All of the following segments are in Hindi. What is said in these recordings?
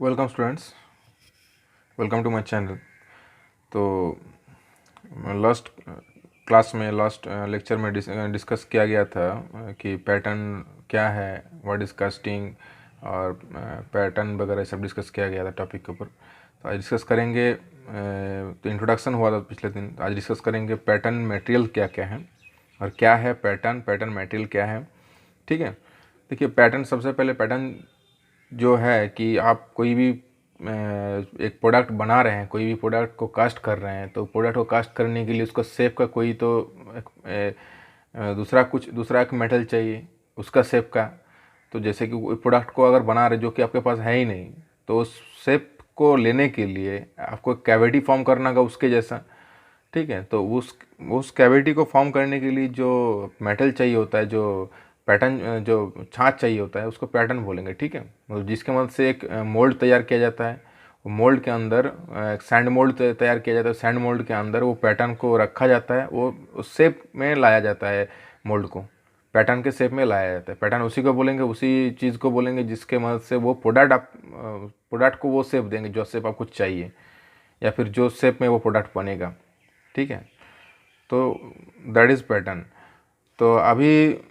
Welcome students, welcome to my channel. तो लास्ट क्लास में लास्ट लेक्चर में डिस्कस किया गया था कि पैटर्न क्या है, व्हाट इज कास्टिंग और पैटर्न वगैरह सब डिस्कस किया गया था टॉपिक के ऊपर। तो आज डिस्कस करेंगे, तो इंट्रोडक्शन हुआ था पिछले दिन, तो आज डिस्कस करेंगे पैटर्न मटेरियल क्या क्या है और क्या है पैटर्न, पैटर्न मटेरियल क्या है। ठीक है, देखिए पैटर्न, सबसे पहले पैटर्न जो है कि आप कोई भी एक प्रोडक्ट बना रहे हैं, कोई भी प्रोडक्ट को कास्ट कर रहे हैं, तो प्रोडक्ट को कास्ट करने के लिए उसको शेप का कोई तो दूसरा एक मेटल चाहिए उसका शेप का। तो जैसे कि प्रोडक्ट को अगर बना रहे जो कि आपके पास है ही नहीं, तो उस शेप को लेने के लिए आपको कैविटी फॉर्म करना होगा उसके जैसा। ठीक है, तो उस कैविटी को फॉर्म करने के लिए जो मेटल चाहिए होता है, जो पैटर्न, जो छाँच चाहिए होता है, उसको पैटर्न बोलेंगे। ठीक है, मतलब जिसके मदद से एक मोल्ड तैयार किया जाता है। वो मोल्ड के अंदर एक सैंड मोल्ड तैयार किया जाता है। सैंड मोल्ड के अंदर वो पैटर्न को रखा जाता है, वो उस शेप में लाया जाता है। मोल्ड को पैटर्न के शेप में लाया जाता है। पैटर्न उसी को बोलेंगे, उसी चीज़ को बोलेंगे जिसके मदद से वो प्रोडक्ट को वो शेप देंगे जो शेप आपको चाहिए, या फिर जो शेप में वो प्रोडक्ट बनेगा। ठीक है, तो दैट इज़ पैटर्न। तो अभी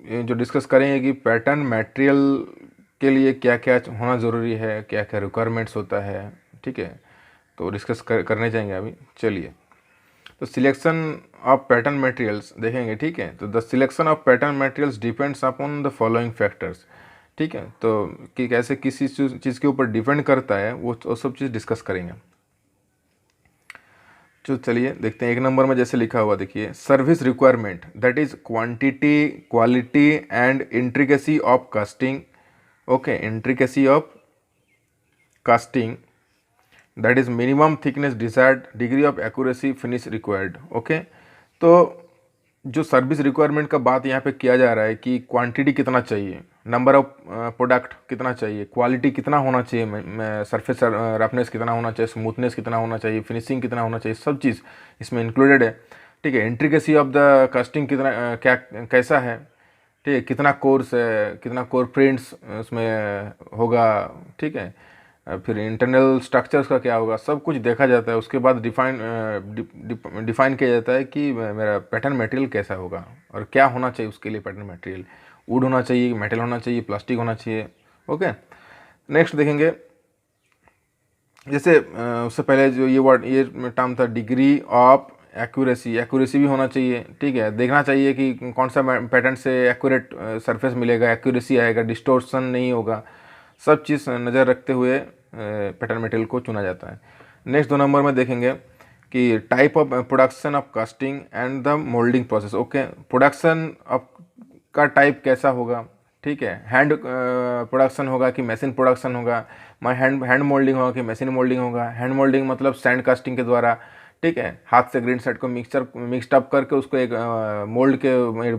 जो डिस्कस करेंगे कि पैटर्न मटेरियल के लिए क्या क्या होना ज़रूरी है, क्या क्या रिक्वायरमेंट्स होता है। ठीक है, तो डिस्कस करने जाएंगे अभी। चलिए, तो सिलेक्शन ऑफ पैटर्न मटेरियल्स देखेंगे। ठीक है, तो the selection of pattern materials depends upon the following factors. ठीक है, तो कि कैसे किसी चीज़ के ऊपर डिपेंड करता है, वो सब चीज़ डिस्कस करेंगे। तो चलिए देखते हैं। एक नंबर में जैसे लिखा हुआ, देखिए, service requirement, that is quantity, quality and intricacy of casting. Okay, intricacy of casting, that is minimum thickness desired, degree of accuracy, finish required. Okay, तो जो सर्विस रिक्वायरमेंट का बात यहाँ पे किया जा रहा है कि क्वांटिटी कितना चाहिए, नंबर ऑफ प्रोडक्ट कितना चाहिए, क्वालिटी कितना होना चाहिए, सरफेस रफनेस कितना होना चाहिए, स्मूथनेस कितना होना चाहिए, फिनिशिंग कितना होना चाहिए, सब चीज़ इसमें इंक्लूडेड है। ठीक है, इंट्रिकेसी ऑफ द कास्टिंग कितना क्या कैसा है। ठीक है, कितना कोर्स है, कितना कोर प्रिंट्स उसमें होगा। ठीक है, फिर इंटरनल स्ट्रक्चर्स का क्या होगा, सब कुछ देखा जाता है। उसके बाद डिफाइन किया जाता है कि मेरा पैटर्न मटेरियल कैसा होगा और क्या होना चाहिए उसके लिए। पैटर्न मटेरियल वुड होना चाहिए, मेटल होना चाहिए, प्लास्टिक होना चाहिए। ओके, नेक्स्ट देखेंगे। जैसे उससे पहले जो ये टर्म था, डिग्री ऑफ एक्यूरेसी, एक्यूरेसी भी होना चाहिए। ठीक है, देखना चाहिए कि कौन सा पैटर्न से एक्यूरेट सरफेस मिलेगा, एक्यूरेसी आएगा, डिस्टोर्शन नहीं होगा। सब चीज़ नज़र रखते हुए पैटर्न मटेरियल को चुना जाता है। नेक्स्ट 2 नंबर में देखेंगे कि type of production of casting and the moulding process. Okay, production of का टाइप कैसा होगा। ठीक है, हैंड प्रोडक्शन होगा कि मशीन प्रोडक्शन होगा, हैंड मोल्डिंग होगा कि मशीन मोल्डिंग होगा। हैंड मोल्डिंग मतलब सैंड कास्टिंग के द्वारा। ठीक है, हाथ से ग्रीन सेट को मिक्सड अप करके उसको एक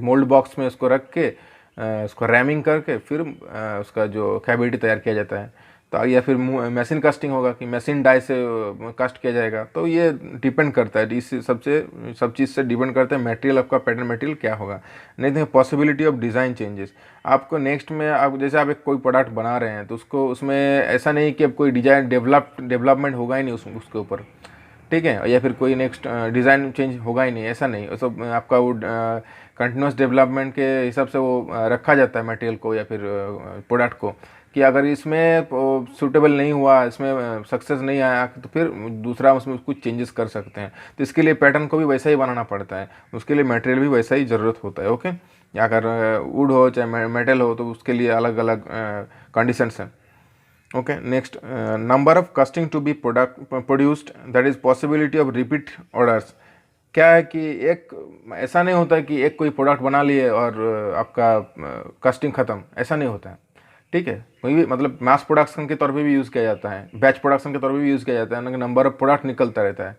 मोल्ड बॉक्स में उसको रख के उसको रैमिंग करके फिर उसका जो कैविटी तैयार किया जाता है। तो या फिर मशीन कास्टिंग होगा कि मशीन डाई से कास्ट किया जाएगा। तो ये डिपेंड करता है, इस सब चीज़ से डिपेंड करता है मटेरियल, आपका पैटर्न मटेरियल क्या होगा। नहीं तो पॉसिबिलिटी ऑफ डिज़ाइन चेंजेस। आपको नेक्स्ट में आप जैसे आप एक कोई प्रोडक्ट बना रहे हैं, तो उसको उसमें ऐसा नहीं कि अब कोई डिजाइन डेवलपमेंट होगा ही नहीं उसके ऊपर। ठीक है, या फिर कोई नेक्स्ट डिज़ाइन चेंज होगा ही नहीं, ऐसा नहीं। सब आपका वो कंटिन्यूस डेवलपमेंट के हिसाब से वो रखा जाता है मटेरियल को या फिर प्रोडक्ट को, कि अगर इसमें सूटेबल नहीं हुआ, इसमें सक्सेस नहीं आया, तो फिर दूसरा उसमें कुछ चेंजेस कर सकते हैं। तो इसके लिए पैटर्न को भी वैसा ही बनाना पड़ता है, उसके लिए मटेरियल भी वैसा ही ज़रूरत होता है। ओके, या अगर वुड हो चाहे मेटल हो, तो उसके लिए अलग अलग कंडीशंस हैं। Okay, next, number of casting to be produced, that is possibility of repeat orders. क्या है कि एक ऐसा नहीं होता कि एक कोई प्रोडक्ट बना लिए और आपका कास्टिंग ख़त्म, ऐसा नहीं होता है। ठीक है, कोई भी मतलब मास प्रोडक्शन के तौर पे भी यूज़ किया जाता है, बैच प्रोडक्शन के तौर पे भी यूज़ किया जाता है, नंबर ऑफ प्रोडक्ट निकलता रहता है।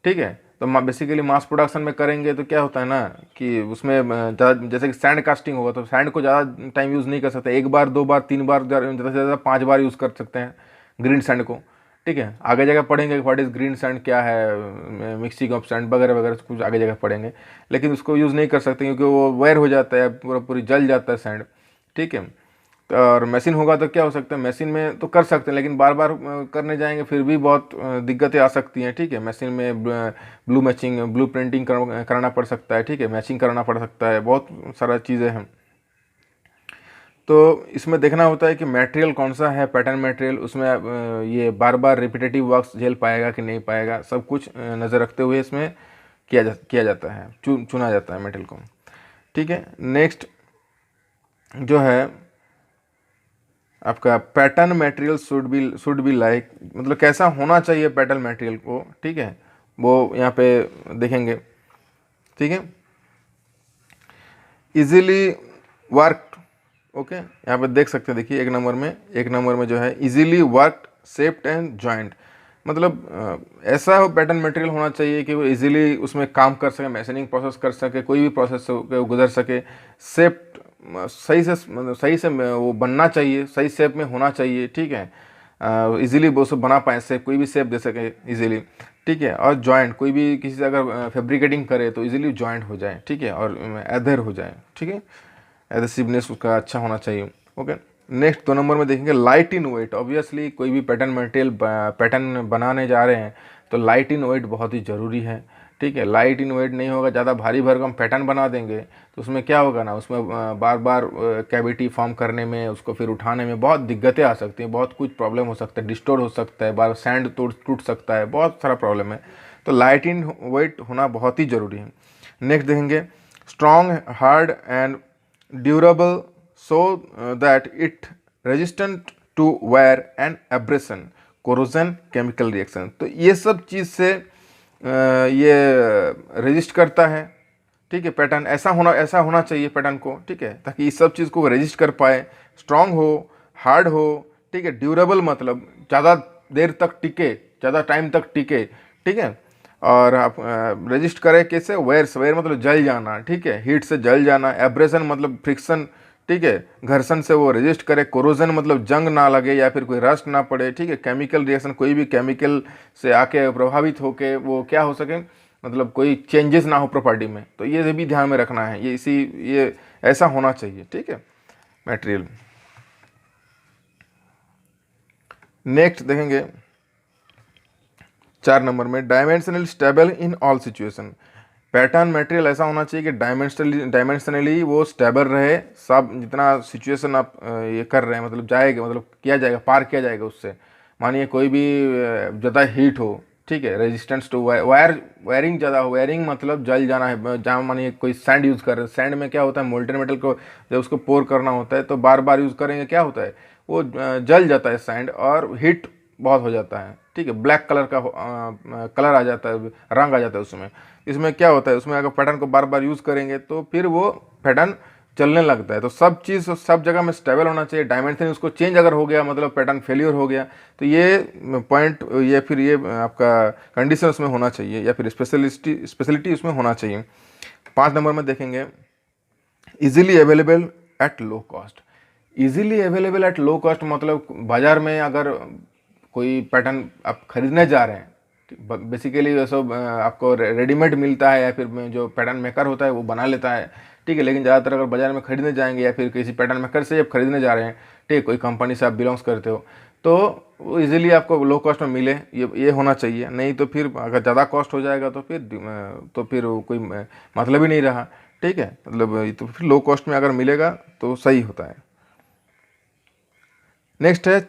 ठीक है, तो बेसिकली मास प्रोडक्शन में करेंगे तो क्या होता है ना कि उसमें जैसे कि सैंड कास्टिंग होगा, तो सैंड को ज़्यादा टाइम यूज़ नहीं कर सकते, 1 बार 2 बार 3 बार, ज़्यादा से ज़्यादा 5 बार यूज़ कर सकते हैं ग्रीन सैंड को। ठीक है, आगे जगह पढ़ेंगे व्हाट इज़ ग्रीन सैंड क्या है, मिक्सिंग ऑफ सैंड वगैरह वगैरह कुछ आगे जगह पढ़ेंगे, लेकिन उसको यूज़ नहीं कर सकते क्योंकि वो वेयर हो जाता है, पूरी जल जाता है सैंड। ठीक है, और मशीन होगा तो क्या हो सकता है, मशीन में तो कर सकते हैं लेकिन बार बार करने जाएंगे फिर भी बहुत दिक्कतें आ सकती हैं, ठीक है। मशीन में ब्लू मैचिंग, ब्लू प्रिंटिंग कराना पड़ सकता है, ठीक है, मैचिंग कराना पड़ सकता है, बहुत सारा चीज़ें हैं। तो इसमें देखना होता है कि मटेरियल कौन सा है, पैटर्न मटेरियल, उसमें ये बार बार रिपीटेटिव वर्क्स झेल पाएगा कि नहीं पाएगा, सब कुछ नज़र रखते हुए इसमें किया जाता है, चुना जाता है मटेरियल को, ठीक है। नेक्स्ट जो है आपका pattern material should be like, मतलब कैसा होना चाहिए पैटर्न मटेरियल को, ठीक है, वो यहाँ पे देखेंगे, ठीक है। इजीली वर्क, ओके, यहाँ पे देख सकते हैं, देखिए एक नंबर में जो है easily work shaped and joint, मतलब ऐसा हो पैटर्न मटेरियल होना चाहिए कि वो इजीली उसमें काम कर सके, मैशनिंग प्रोसेस कर सके, कोई भी प्रोसेस से वो गुजर सके, शेप्ड सही से वो बनना चाहिए, सही शेप में होना चाहिए, ठीक है, इजीली वो सब बना पाए, शेप कोई भी शेप दे सके इजीली, ठीक है। और जॉइंट, कोई भी किसी से अगर फैब्रिकेटिंग करे तो इजीली जॉइंट हो जाए, ठीक है, और एडहेर हो जाए, ठीक है, एडहेसिवनेस उसका अच्छा होना चाहिए, ओके। नेक्स्ट 2 नंबर में देखेंगे लाइट इन वेट। ऑब्वियसली कोई भी पैटर्न मटेरियल पैटर्न बनाने जा रहे हैं तो लाइट इन वेट बहुत ही ज़रूरी है, ठीक है। लाइट इन वेट नहीं होगा, ज़्यादा भारी भरकम पैटर्न बना देंगे तो उसमें क्या होगा ना, उसमें बार बार कैविटी फॉर्म करने में, उसको फिर उठाने में बहुत दिक्कतें आ सकती हैं, बहुत कुछ प्रॉब्लम हो सकता है, डिस्टोर हो सकता है, बार सैंड टूट सकता है, बहुत सारा प्रॉब्लम है। तो लाइट इन वेट होना बहुत ही ज़रूरी है। नेक्स्ट देखेंगे strong, hard and durable so that it resistant to wear and abrasion, corrosion, chemical reaction। तो ये सब चीज़ से ये रेजिस्ट करता है, ठीक है। पैटर्न ऐसा होना चाहिए पैटर्न को, ठीक है, ताकि इस सब चीज़ को रेजिस्ट कर पाए, स्ट्रांग हो, हार्ड हो, ठीक है, ड्यूरेबल मतलब ज़्यादा देर तक टिके, ज़्यादा टाइम तक टिके, ठीक है। और आप रेजिस्ट करें कैसे, वेयर मतलब जल जाना, ठीक है, हीट से जल जाना, एब्रेशन मतलब फ्रिक्शन, ठीक है, घर्षण से वो रेजिस्ट करे, कोरोजन मतलब जंग ना लगे या फिर कोई रस्ट ना पड़े, ठीक है, केमिकल रिएक्शन, कोई भी केमिकल से आके प्रभावित होके वो क्या हो सके, मतलब कोई चेंजेस ना हो प्रॉपर्टी में, तो ये भी ध्यान में रखना है, ये ऐसा होना चाहिए, ठीक है, मटेरियल। नेक्स्ट देखेंगे 4 नंबर में dimensionally stable in all situation. Pattern material ऐसा होना चाहिए कि डायमेंशनली वो स्टेबल रहे, सब जितना सिचुएशन आप ये कर रहे हैं, मतलब जाएगा, मतलब किया जाएगा, पार किया जाएगा उससे। मानिए कोई भी ज़्यादा हीट हो, ठीक है, रेजिस्टेंस टू वायरिंग ज़्यादा हो, वायरिंग मतलब जल जाना है, जहाँ मानिए कोई सैंड यूज़ कर रहे हैं, सैंड में क्या होता है, मोल्टेन मेटल को जब उसको पोर करना होता है तो बार बार यूज़ करेंगे, क्या होता है, वो जल जाता है सैंड और हीट बहुत हो जाता है, ठीक है, ब्लैक कलर का कलर आ जाता है, रंग आ जाता है उसमें। इसमें क्या होता है, उसमें अगर पैटर्न को बार बार यूज़ करेंगे तो फिर वो पैटर्न चलने लगता है। तो सब चीज़ सब जगह में स्टेबल होना चाहिए, डायमेंशन उसको चेंज अगर हो गया मतलब पैटर्न फेलियर हो गया, तो ये पॉइंट ये फिर ये आपका कंडीशन उसमें होना चाहिए या फिर स्पेशलिटी उसमें होना चाहिए। 5 नंबर में देखेंगे easily available at low cost. Easily available at low cost मतलब बाज़ार में अगर कोई पैटर्न आप खरीदने जा रहे हैं, बेसिकली ये सब आपको रेडीमेड मिलता है या फिर जो पैटर्न मेकर होता है वो बना लेता है, ठीक है। लेकिन ज़्यादातर अगर बाज़ार में खरीदने जाएंगे या फिर किसी पैटर्न मेकर से जब खरीदने जा रहे हैं, ठीक है, कोई कंपनी से आप बिलोंग्स करते हो, तो वो इजीली आपको लो कॉस्ट में मिले, ये होना चाहिए। नहीं तो फिर अगर ज़्यादा कॉस्ट हो जाएगा तो फिर कोई मतलब ही नहीं रहा, ठीक है, मतलब तो फिर लो कॉस्ट में अगर मिलेगा तो सही होता है। नेक्स्ट है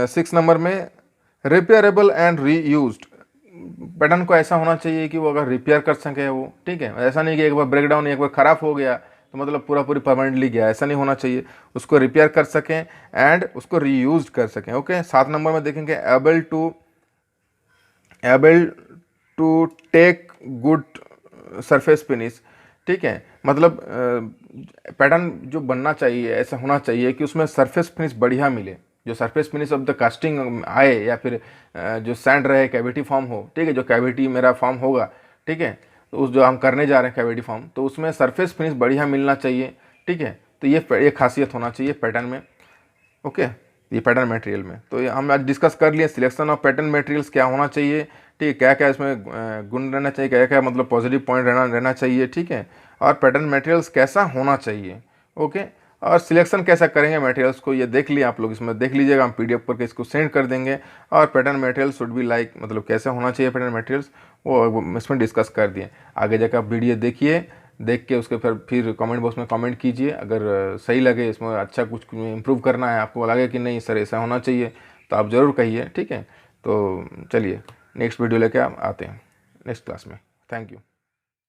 6 नंबर में रिपेयरेबल एंड रीयूज्ड। पैटर्न को ऐसा होना चाहिए कि वो अगर रिपेयर कर सके वो, ठीक है, ऐसा नहीं कि एक बार ब्रेकडाउन, एक बार ख़राब हो गया तो मतलब पूरी परमानेंटली गया, ऐसा नहीं होना चाहिए, उसको रिपेयर कर सकें एंड उसको रीयूज कर सकें, ओके। 7 नंबर में देखेंगे able to take good surface finish, ठीक है, मतलब पैटर्न जो बनना चाहिए ऐसा होना चाहिए कि उसमें सरफेस फिनिश बढ़िया मिले, जो surface finish off the casting आए या फिर जो सैंड रहे, कैविटी फॉर्म हो, ठीक है, जो कैविटी मेरा फॉर्म होगा, ठीक है, तो उस जो हम करने जा रहे हैं कैविटी फॉर्म, तो उसमें सरफेस फिनिश बढ़िया मिलना चाहिए, ठीक है। तो ये खासियत होना चाहिए पैटर्न में, ओके, ये पैटर्न मटेरियल में। तो हम आज डिस्कस कर लिए सिलेक्शन ऑफ पैटर्न मटेरियल्स क्या होना चाहिए, ठीक है, क्या क्या इसमें गुण रहना चाहिए, क्या क्या मतलब पॉजिटिव पॉइंट रहना चाहिए, ठीक है, और पैटर्न मटेरियल्स कैसा होना चाहिए, ओके। और सिलेक्शन कैसा करेंगे मटेरियल्स को ये देख लिया आप लोग, इसमें देख लीजिएगा, हम पीडीएफ करके इसको सेंड कर देंगे। और pattern material should be like, मतलब कैसे होना चाहिए पैटर्न मटेरियल्स वो इसमें डिस्कस कर दिए। आगे जाकर आप वीडियो देखिए, देख के उसके फिर कमेंट बॉक्स में कमेंट कीजिए। अगर सही लगे, इसमें अच्छा कुछ इम्प्रूव करना है, आपको लगे कि नहीं सर ऐसा होना चाहिए, तो आप ज़रूर कहिए, ठीक है। तो चलिए नेक्स्ट वीडियो लेके आते हैं नेक्स्ट क्लास में। Thank you.